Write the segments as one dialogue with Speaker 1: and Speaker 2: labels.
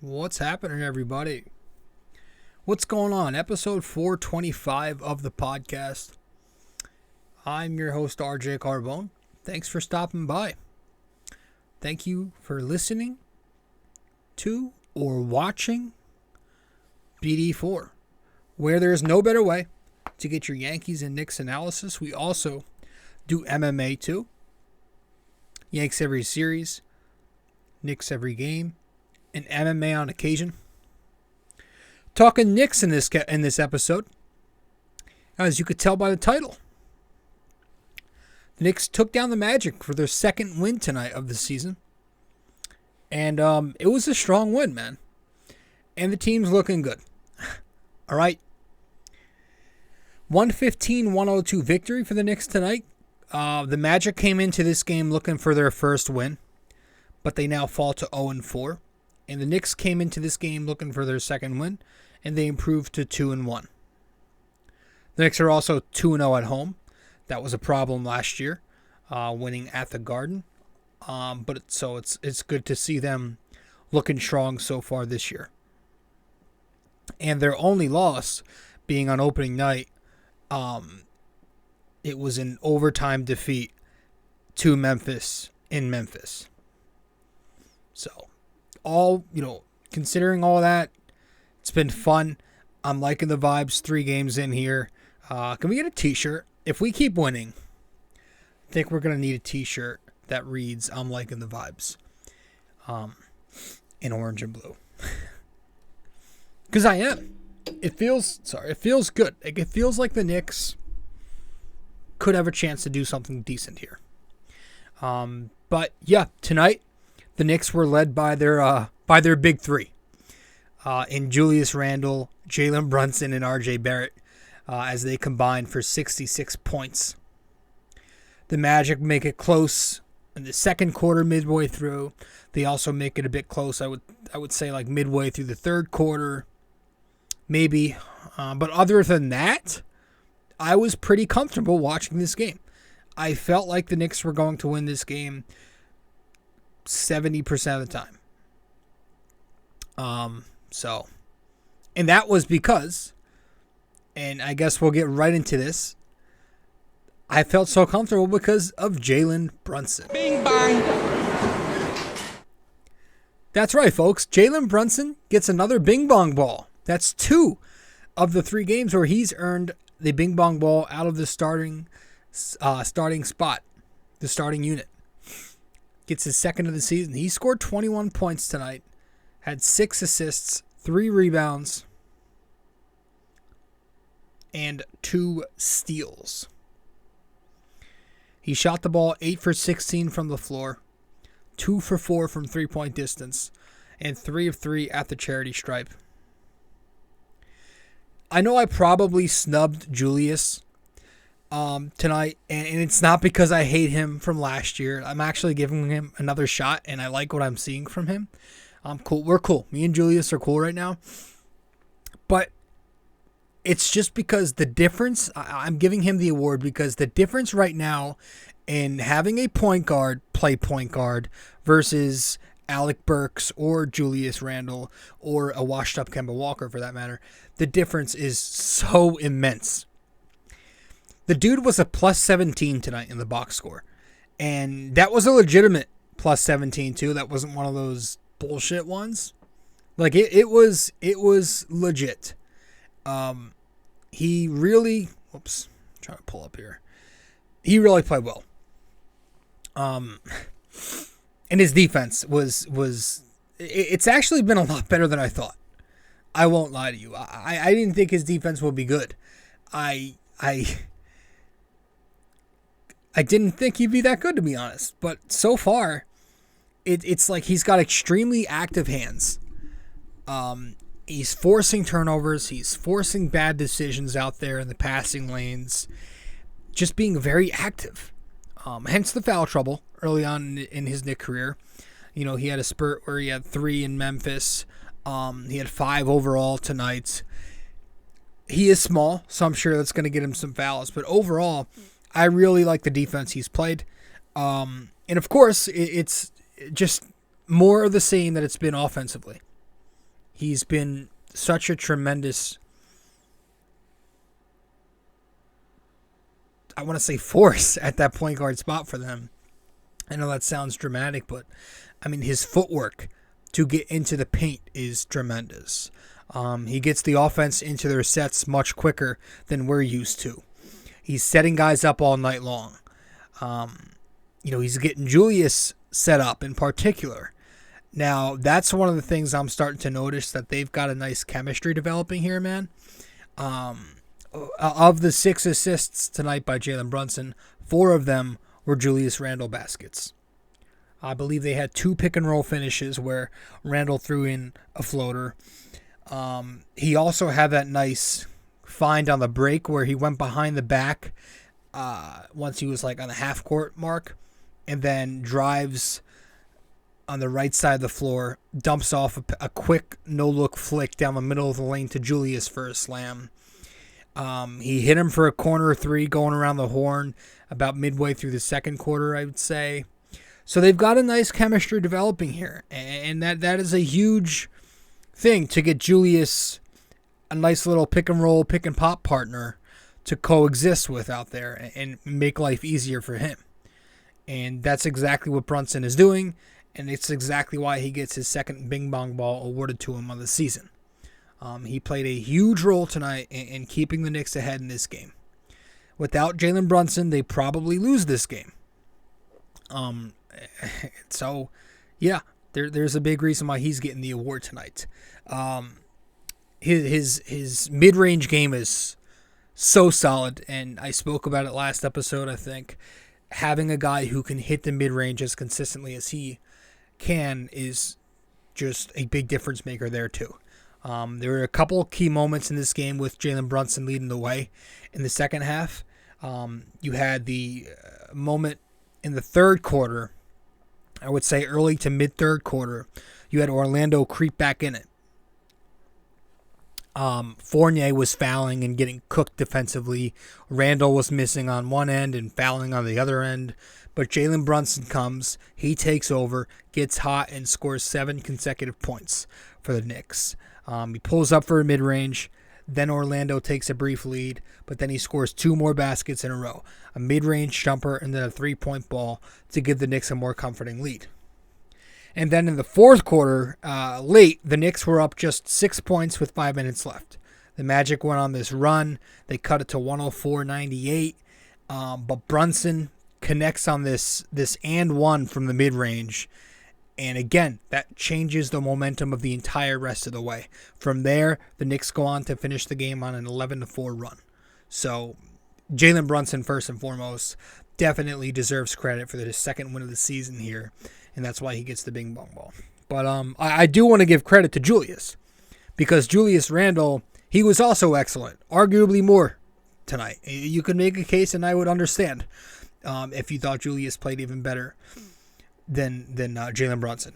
Speaker 1: What's happening, everybody? What's going on? Episode 425 of the podcast. I'm your host, RJ Carbone. Thanks for stopping by. Thank you for listening to or watching BD4, where there's no better way to get your Yankees and Knicks analysis. We also do MMA too. Yanks every series, Knicks every game, and MMA on occasion. Talking Knicks in this episode, as you could tell by the title. The Knicks took down the Magic for their second win tonight of the season. And it was a strong win, man. And the team's looking good. All right. 115-102 victory for the Knicks tonight. The Magic came into this game looking for their first win, but they now fall to 0-4. And the Knicks came into this game looking for their second win, and they improved to 2-1. The Knicks are also 2-0 at home. That was a problem last year, winning at the Garden. But it's good to see them looking strong so far this year. And their only loss being on opening night, it was an overtime defeat to Memphis in Memphis. So, considering all that, it's been fun. I'm liking the vibes 3 games in here. Can we get a t-shirt? If we keep winning, I think we're going to need a t-shirt that reads, I'm liking the vibes. In orange and blue. Because I am. It feels good. It feels like the Knicks could have a chance to do something decent here. But yeah, tonight, the Knicks were led by their big three. In Julius Randle, Jalen Brunson, and RJ Barrett, as they combined for 66 points. The Magic make it close in the second quarter, midway through. They also make it a bit close. I would say like midway through the third quarter, maybe. But other than that, I was pretty comfortable watching this game. I felt like the Knicks were going to win this game 70% of the time. And that was because, and I guess we'll get right into this, I felt so comfortable because of Jalen Brunson. Bing bang. That's right, folks. Jalen Brunson gets another bing bong ball. That's 2 of the 3 games where he's earned the bing bong ball out of the starting spot, the starting unit. Gets his second of the season. He scored 21 points tonight, had 6 assists, 3 rebounds, and 2 steals. He shot the ball 8 for 16 from the floor, 2 for 4 from three-point distance, and 3 of 3 at the charity stripe. I know I probably snubbed Julius tonight, and it's not because I hate him from last year. I'm actually giving him another shot, and I like what I'm seeing from him. I'm cool. We're cool. Me and Julius are cool right now. But it's just because the difference, I'm giving him the award because the difference right now in having a point guard play point guard versus Alec Burks or Julius Randle or a washed up Kemba Walker for that matter, the difference is so immense. The dude was a plus 17 tonight in the box score. And that was a legitimate plus 17 too. That wasn't one of those bullshit ones. Like it was legit. He really, I'm trying to pull up here. He really played well. And his defense was it's actually been a lot better than I thought. I won't lie to you. I didn't think his defense would be good. I didn't think he'd be that good, to be honest. But so far, it's like he's got extremely active hands. He's forcing turnovers. He's forcing bad decisions out there in the passing lanes. Just being very active. Hence the foul trouble early on in his Knicks career. You know, he had a spurt where he had 3 in Memphis. He had 5 overall tonight. He is small, so I'm sure that's going to get him some fouls. But overall, I really like the defense he's played. And of course, it's just more of the same that it's been offensively. He's been such a tremendous, I want to say, force at that point guard spot for them. I know that sounds dramatic, but I mean, his footwork to get into the paint is tremendous. He gets the offense into their sets much quicker than we're used to. He's setting guys up all night long. He's getting Julius set up in particular. Now, that's one of the things I'm starting to notice, that they've got a nice chemistry developing here, man. Of the 6 assists tonight by Jalen Brunson, 4 of them were Julius Randle baskets. I believe they had 2 pick-and-roll finishes where Randle threw in a floater. He also had that nice find on the break where he went behind the back once he was like on the half-court mark, and then drives on the right side of the floor, dumps off a quick no-look flick down the middle of the lane to Julius for a slam. He hit him for a corner 3 going around the horn about midway through the second quarter, I would say. So they've got a nice chemistry developing here, and that is a huge thing to get Julius a nice little pick-and-roll, pick-and-pop partner to coexist with out there and make life easier for him. And that's exactly what Brunson is doing, and it's exactly why he gets his second Bing Bong Ball awarded to him on the season. He played a huge role tonight in keeping the Knicks ahead in this game. Without Jalen Brunson, they probably lose this game. So, yeah, there's a big reason why he's getting the award tonight. His mid-range game is so solid, and I spoke about it last episode, I think. Having a guy who can hit the mid-range as consistently as he can is just a big difference maker there, too. There were a couple key moments in this game with Jalen Brunson leading the way in the second half. You had the moment in the third quarter, I would say early to mid-third quarter. You had Orlando creep back in it. Fournier was fouling and getting cooked defensively. Randle was missing on one end and fouling on the other end. But Jalen Brunson comes, he takes over, gets hot, and scores 7 consecutive points for the Knicks. He pulls up for a mid-range. Then Orlando takes a brief lead, but then he scores 2 more baskets in a row. A mid-range jumper and then a 3-point ball to give the Knicks a more comforting lead. And then in the fourth quarter, late, the Knicks were up just 6 points with 5 minutes left. The Magic went on this run. They cut it to 104-98. But Brunson connects on this and one from the mid-range. And again, that changes the momentum of the entire rest of the way. From there, the Knicks go on to finish the game on an 11-4 run. So Jalen Brunson, first and foremost, definitely deserves credit for the second win of the season here. And that's why he gets the Bing Bong Ball. But I do want to give credit to Julius. Because Julius Randle, he was also excellent. Arguably more tonight. You could make a case, and I would understand if you thought Julius played even better than Jalen Brunson.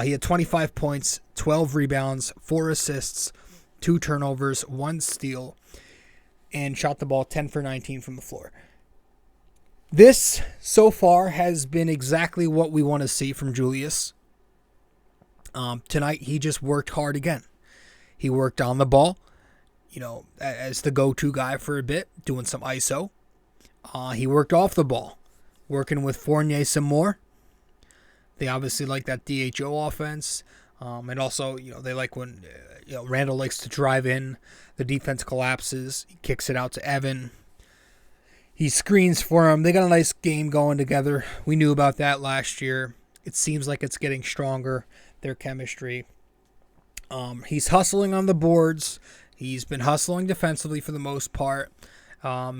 Speaker 1: He had 25 points, 12 rebounds, 4 assists, 2 turnovers, 1 steal, and shot the ball 10 for 19 from the floor. This, so far, has been exactly what we want to see from Julius. Tonight, he just worked hard again. He worked on the ball, as the go-to guy for a bit, doing some ISO. He worked off the ball, working with Fournier some more. They obviously like that DHO offense. And also, they like when Randle likes to drive in. The defense collapses. He kicks it out to Evan. He screens for him. They got a nice game going together. We knew about that last year. It seems like it's getting stronger, their chemistry. He's hustling on the boards. He's been hustling defensively for the most part.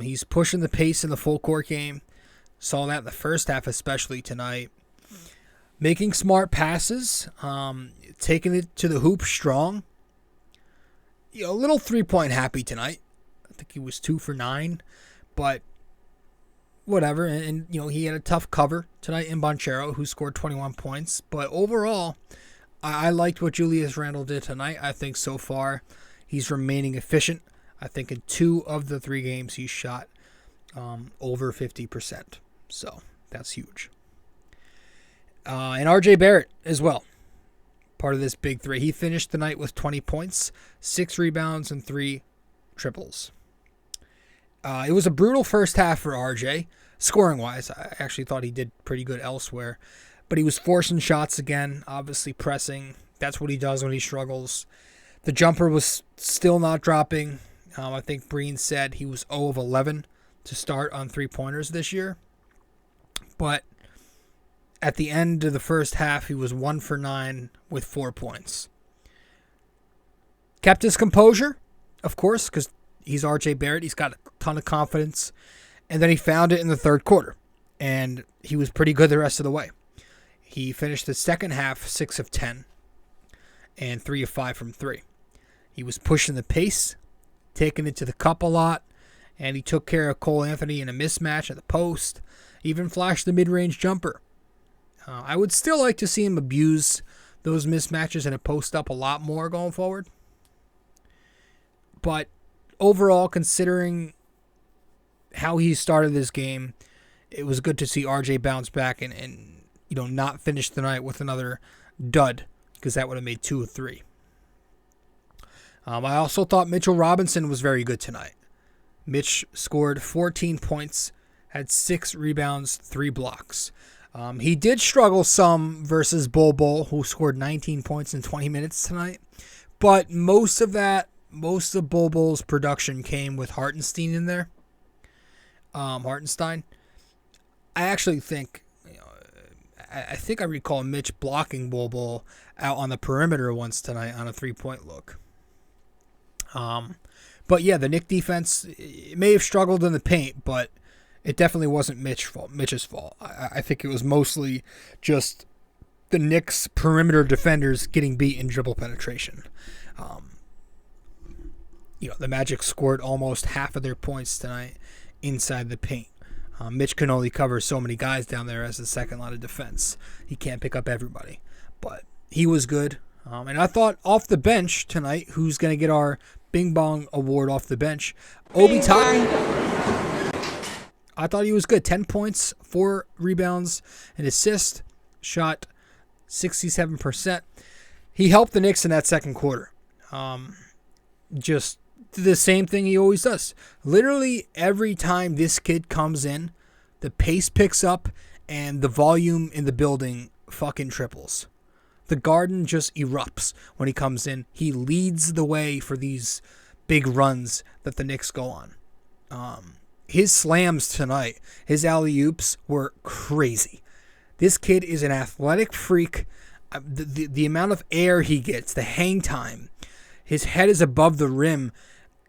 Speaker 1: He's pushing the pace in the full court game. Saw that in the first half, especially tonight. Making smart passes. Taking it to the hoop strong. A little 3-point happy tonight. I think he was 2 for 9. But whatever. And he had a tough cover tonight in Bonchero, who scored 21 points. But overall, I liked what Julius Randle did tonight. I think so far he's remaining efficient. I think in 2 of the 3 games he's shot over 50%. So that's huge. And RJ Barrett as well. part of this big three. He finished the night with 20 points, 6 rebounds, and 3 triples. It was a brutal first half for RJ, scoring-wise. I actually thought he did pretty good elsewhere. But he was forcing shots again, obviously pressing. That's what he does when he struggles. The jumper was still not dropping. I think Breen said he was 0 of 11 to start on three-pointers this year. But at the end of the first half, he was 1 for 9 with 4 points. Kept his composure, of course, because he's RJ Barrett. He's got a ton of confidence. And then he found it in the third quarter. And he was pretty good the rest of the way. He finished the second half 6 of 10 and 3 of 5 from 3. He was pushing the pace, taking it to the cup a lot, and he took care of Cole Anthony in a mismatch at the post, even flashed the mid-range jumper. I would still like to see him abuse those mismatches and a post-up a lot more going forward. But overall, considering how he started this game, it was good to see RJ bounce back and not finish the night with another dud, because that would have made 2 of 3. I also thought Mitchell Robinson was very good tonight. Mitch scored 14 points, had 6 rebounds, 3 blocks. He did struggle some versus Bol, who scored 19 points in 20 minutes tonight. But most of Bol's production came with Hartenstein in there. Hartenstein. I actually think, I think I recall Mitch blocking Bol out on the perimeter once tonight on a 3-point look. But yeah, the Knicks defense, it may have struggled in the paint, but it definitely wasn't Mitch's fault. I think it was mostly just the Knicks perimeter defenders getting beat in dribble penetration. The Magic scored almost half of their points tonight inside the paint. Mitch can only cover so many guys down there as the second line of defense. He can't pick up everybody. But he was good. And I thought off the bench tonight, who's going to get our Bing Bong award off the bench? Obi Toppin. I thought he was good. 10 points, 4 rebounds, an assist, shot 67%. He helped the Knicks in that second quarter. Just the same thing he always does. Literally every time this kid comes in, the pace picks up and the volume in the building fucking triples. The Garden just erupts when he comes in. He leads the way for these big runs that the Knicks go on. His slams tonight, his alley-oops were crazy. This kid is an athletic freak. The amount of air he gets, the hang time, his head is above the rim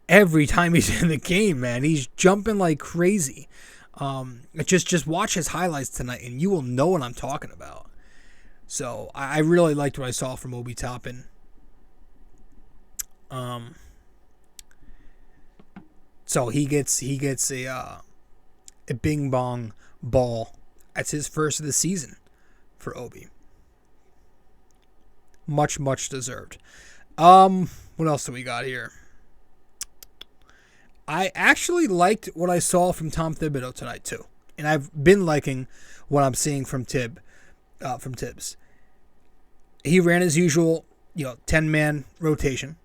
Speaker 1: every time he's in the game, man. He's jumping like crazy. Just watch his highlights tonight, and you will know what I'm talking about. So I really liked what I saw from Obi Toppin. So he gets a Bing Bong ball. That's his first of the season for Obi. Much deserved. What else do we got here? I actually liked what I saw from Tom Thibodeau tonight too, and I've been liking what I'm seeing from Thibs. He ran his usual, 10-man rotation,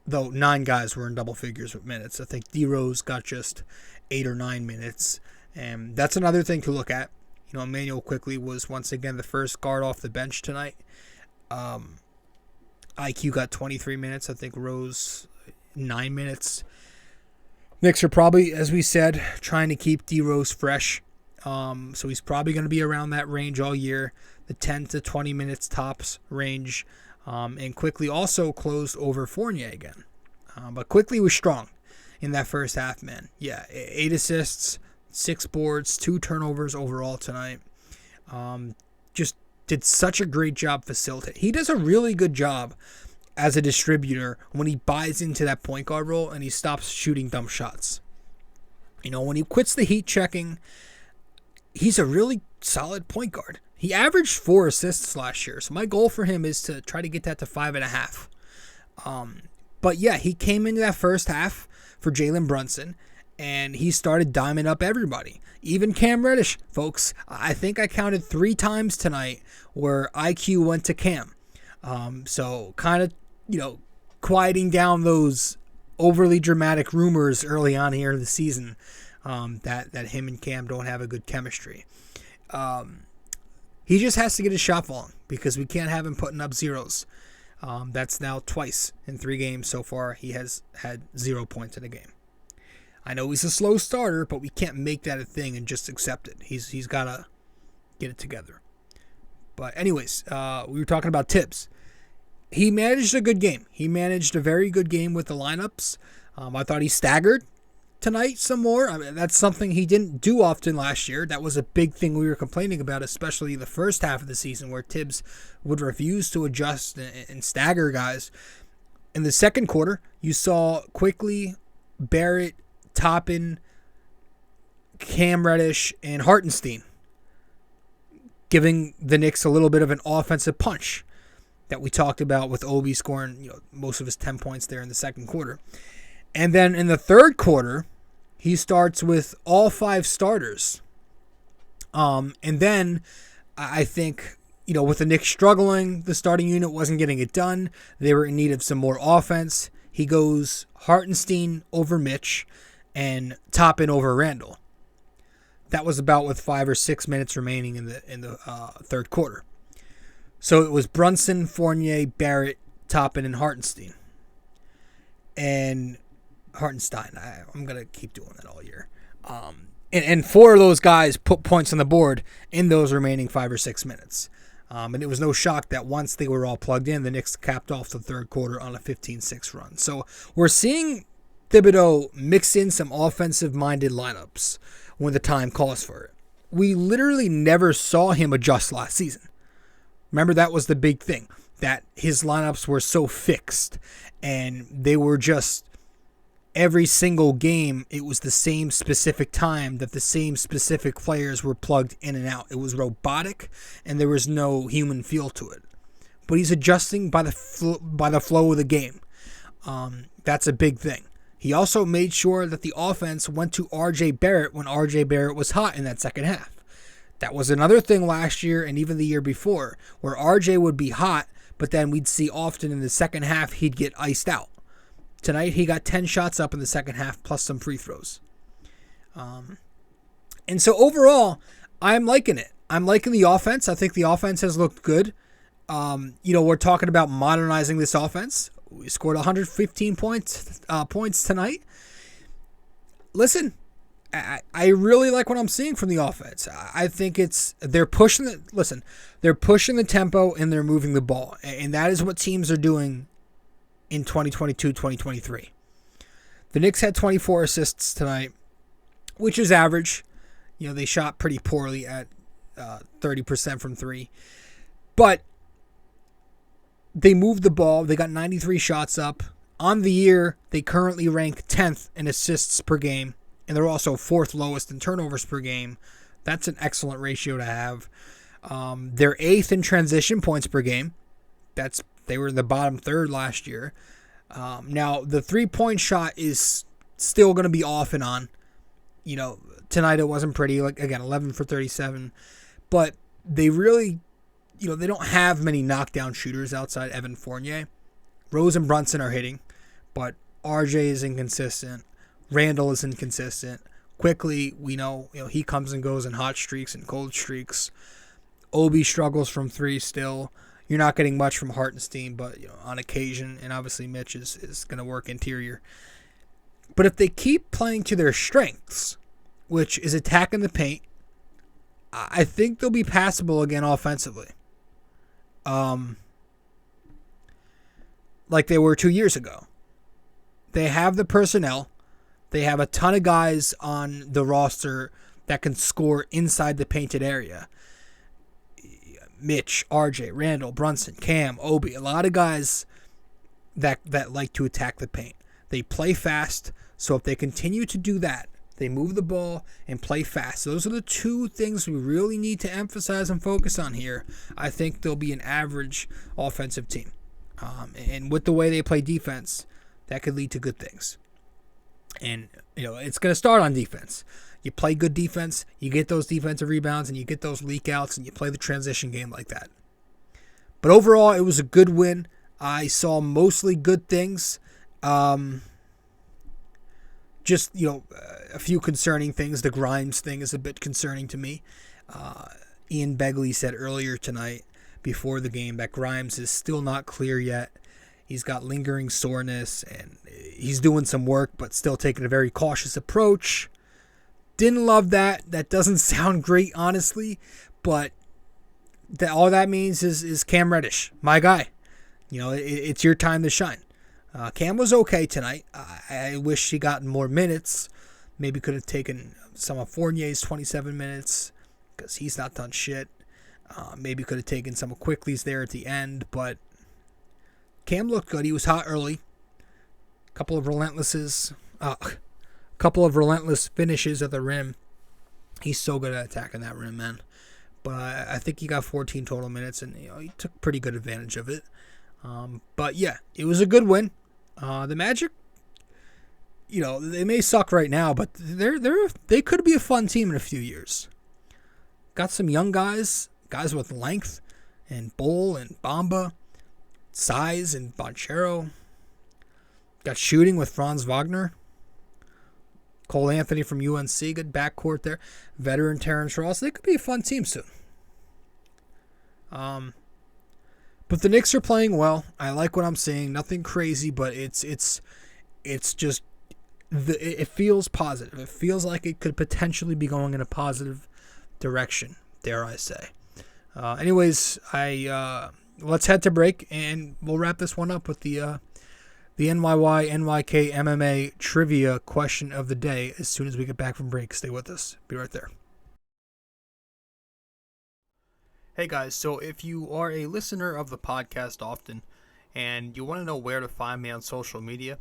Speaker 1: though 9 guys were in double figures with minutes. I think D-Rose got just 8 or 9 minutes, and that's another thing to look at. Emmanuel Quickley was once again the first guard off the bench tonight. IQ got 23 minutes. I think Rose 9 minutes. Knicks are probably, as we said, trying to keep D-Rose fresh. So he's probably going to be around that range all year, the 10 to 20 minutes tops range. And Quickley also closed over Fournier again. But Quickley was strong in that first half, man. Yeah, 8 assists, 6 boards, 2 turnovers overall tonight. Just did such a great job facilitating. He does a really good job as a distributor when he buys into that point guard role and he stops shooting dumb shots. When he quits the heat checking, he's a really solid point guard. He averaged 4 assists last year, so my goal for him is to try to get that to 5.5. But yeah, he came into that first half for Jalen Brunson, and he started diming up everybody. Even Cam Reddish, folks. I think I counted 3 times tonight where IQ went to Cam. So kind of, quieting down those overly dramatic rumors early on here in the season that him and Cam don't have a good chemistry. He just has to get his shot falling because we can't have him putting up zeros. That's now twice in 3 games so far. He has had 0 points in a game. I know he's a slow starter, but we can't make that a thing and just accept it. He's got to get it together. But anyways, we were talking about Thibs. He managed a good game. He managed a very good game with the lineups. I thought he staggered tonight some more. I mean, that's something he didn't do often last year. That was a big thing we were complaining about, especially the first half of the season where Thibs would refuse to adjust and stagger guys. In the second quarter, you saw quickly Barrett, Toppin, Cam Reddish, and Hartenstein giving the Knicks a little bit of an offensive punch that we talked about with Obi scoring most of his 10 points there in the second quarter. And then in the third quarter, he starts with all 5 starters. And then I think, with the Knicks struggling, the starting unit wasn't getting it done. They were in need of some more offense. He goes Hartenstein over Mitch and Toppin over Randle. That was about with 5 or 6 minutes remaining in the third quarter. So it was Brunson, Fournier, Barrett, Toppin, and Hartenstein. And Hartenstein, I'm going to keep doing that all year. And 4 of those guys put points on the board in those remaining 5 or 6 minutes. And it was no shock that once they were all plugged in, the Knicks capped off the third quarter on a 15-6 run. So we're seeing Thibodeau mix in some offensive-minded lineups when the time calls for it. We literally never saw him adjust last season. Remember, that was the big thing, that his lineups were so fixed, and they were just every single game, it was the same specific time that the same specific players were plugged in and out. It was robotic, and there was no human feel to it. But he's adjusting by the flow of the game. That's a big thing. He also made sure that the offense went to RJ Barrett when RJ Barrett was hot in that second half. That was another thing last year and even the year before, where RJ would be hot, but then we'd see often in the second half he'd get iced out. Tonight he got 10 shots up in the second half plus some free throws. And so overall, I'm liking it. I'm liking the offense. I think the offense has looked good. We're talking about modernizing this offense. We scored 115 points tonight. Listen, I really like what I'm seeing from the offense. I think they're pushing the tempo and they're moving the ball, and that is what teams are doing in 2022-2023. The Knicks had 24 assists tonight, which is average. They shot pretty poorly at 30% from 3, but they moved the ball. They got 93 shots up. On the year, they currently rank 10th in assists per game, and they're also 4th lowest in turnovers per game. That's an excellent ratio to have. They're 8th in transition points per game. They were in the bottom third last year. Now, the 3-point shot is still going to be off and on. Tonight it wasn't pretty. 11 for 37. But they really... they don't have many knockdown shooters outside Evan Fournier. Rose and Brunson are hitting, but RJ is inconsistent. Randle is inconsistent. Quickly, we know, he comes and goes in hot streaks and cold streaks. Obi struggles from 3 still. You're not getting much from Hartenstein, but on occasion, and obviously Mitch is going to work interior. But if they keep playing to their strengths, which is attacking the paint, I think they'll be passable again offensively. Like they were 2 years ago. They have the personnel. They have a ton of guys on the roster that can score inside the painted area. Mitch, RJ, Randle, Brunson, Cam, Obi, a lot of guys that like to attack the paint. They play fast, so if they continue to do that, they move the ball and play fast. Those are the 2 things we really need to emphasize and focus on here. I think they'll be an average offensive team. And with the way they play defense, that could lead to good things. And, it's going to start on defense. You play good defense, you get those defensive rebounds, and you get those leak outs, and you play the transition game like that. But overall, it was a good win. I saw mostly good things. Just, a few concerning things. The Grimes thing is a bit concerning to me. Ian Begley said earlier tonight before the game that Grimes is still not clear yet. He's got lingering soreness, and he's doing some work, but still taking a very cautious approach. Didn't love that. That doesn't sound great, honestly, but all that means is Cam Reddish, my guy. It's your time to shine. Cam was okay tonight. I wish he got more minutes. Maybe could have taken some of Fournier's 27 minutes because he's not done shit. Maybe could have taken some of Quickly's there at the end, but Cam looked good. He was hot early. Couple of relentless finishes at the rim. He's so good at attacking that rim, man. But I think he got 14 total minutes, and he took pretty good advantage of it. But yeah, it was a good win. The Magic, they may suck right now, but they could be a fun team in a few years. Got some young guys with length, and Bull and Bamba, size and Bonchero. Got shooting with Franz Wagner. Cole Anthony from UNC, good backcourt there. Veteran Terrence Ross. They could be a fun team soon. But the Knicks are playing well. I like what I'm seeing. Nothing crazy, but it's just it feels positive. It feels like it could potentially be going in a positive direction, dare I say. Anyways, let's head to break, and we'll wrap this one up with the NYY-NYK-MMA trivia question of the day as soon as we get back from break. Stay with us. Be right there. Hey guys, so if you are a listener of the podcast often and you want to know where to find me on social media,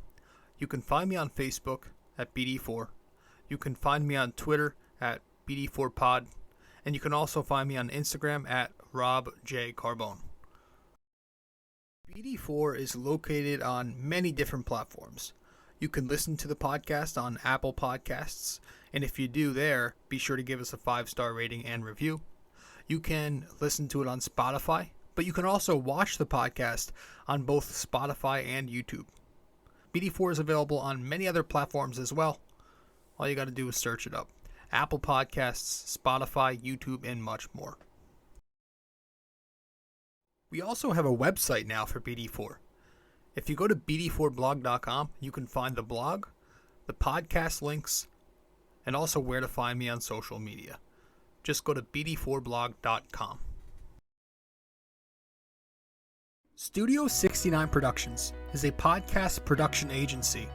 Speaker 1: you can find me on Facebook at BD4. You can find me on Twitter at BD4Pod. And you can also find me on Instagram at RobJCarbone. BD4 is located on many different platforms. You can listen to the podcast on Apple Podcasts, and if you do there, be sure to give us a 5-star rating and review. You can listen to it on Spotify, but you can also watch the podcast on both Spotify and YouTube. BD4 is available on many other platforms as well. All you got to do is search it up. Apple Podcasts, Spotify, YouTube, and much more. We also have a website now for BD4. If you go to bd4blog.com, you can find the blog, the podcast links, and also where to find me on social media. Just go to bd4blog.com. Studio 69 Productions is a podcast production agency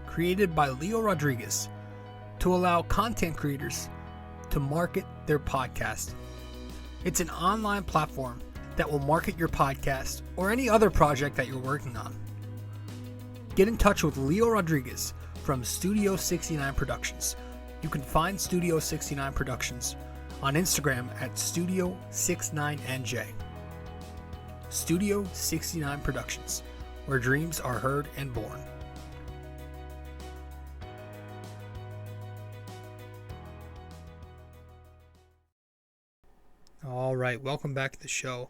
Speaker 1: created by Leo Rodriguez to allow content creators to market their podcast. It's an online platform that will market your podcast or any other project that you're working on. Get in touch with Leo Rodriguez from Studio 69 Productions. You can find Studio 69 Productions on Instagram at Studio69NJ. Studio 69 Productions, where dreams are heard and born. All right, welcome back to the show.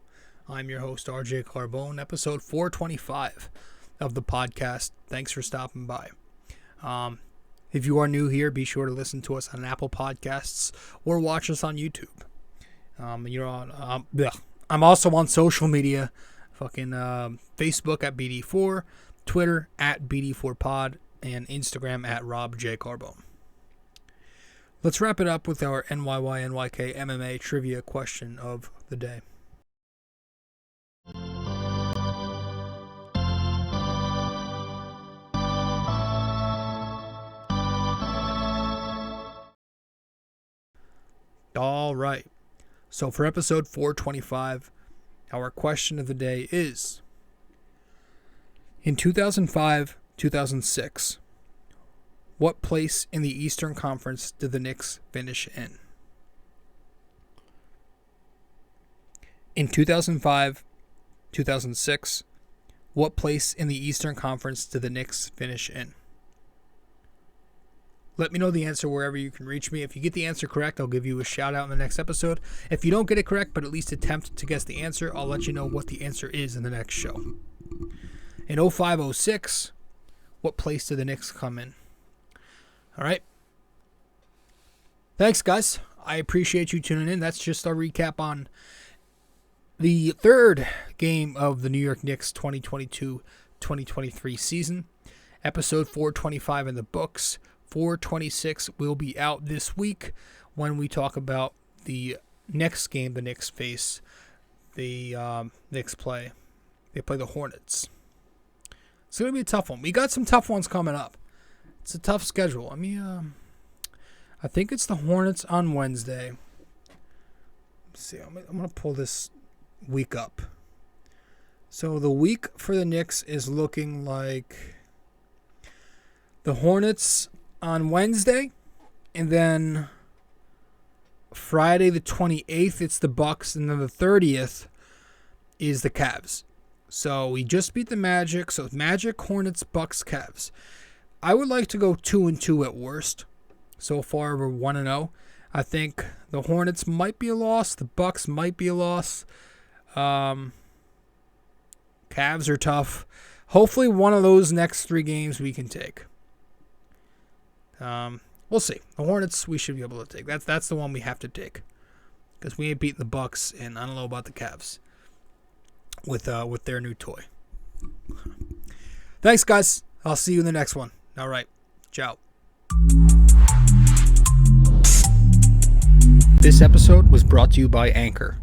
Speaker 1: I'm your host, RJ Carbone, episode 425 of the podcast. Thanks for stopping by. If you are new here, be sure to listen to us on Apple Podcasts or watch us on YouTube. I'm also on social media, Facebook at BD4, Twitter at BD4Pod, and Instagram at RobJCarbone. Let's wrap it up with our NYY-NYK-MMA trivia question of the day. All right. So for episode 425, our question of the day is, in 2005-2006, what place in the Eastern Conference did the Knicks finish in? In 2005-2006, what place in the Eastern Conference did the Knicks finish in? Let me know the answer wherever you can reach me. If you get the answer correct, I'll give you a shout out in the next episode. If you don't get it correct, but at least attempt to guess the answer, I'll let you know what the answer is in the next show. In 05-06, what place did the Knicks come in? All right. Thanks, guys. I appreciate you tuning in. That's just our recap on the third game of the New York Knicks 2022-2023 season. Episode 425 in the books. 426 will be out this week when we talk about the next game the Knicks face. The Knicks play. They play the Hornets. It's going to be a tough one. We got some tough ones coming up. It's a tough schedule. I think it's the Hornets on Wednesday. Let's see. I'm going to pull this week up. So the week for the Knicks is looking like the Hornets on Wednesday, and then Friday the 28th, it's the Bucks, and then the 30th is the Cavs. So we just beat the Magic, so Magic, Hornets, Bucks, Cavs. I would like to go 2-2 at worst. So far, we're 1-0. I think the Hornets might be a loss. The Bucks might be a loss. Cavs are tough. Hopefully, one of those next 3 games we can take. We'll see. The Hornets we should be able to take. That's the one we have to take, because we ain't beating the Bucks, and I don't know about the Cavs with their new toy. Thanks, guys. I'll see you in the next one. All right. Ciao. This episode was brought to you by Anchor.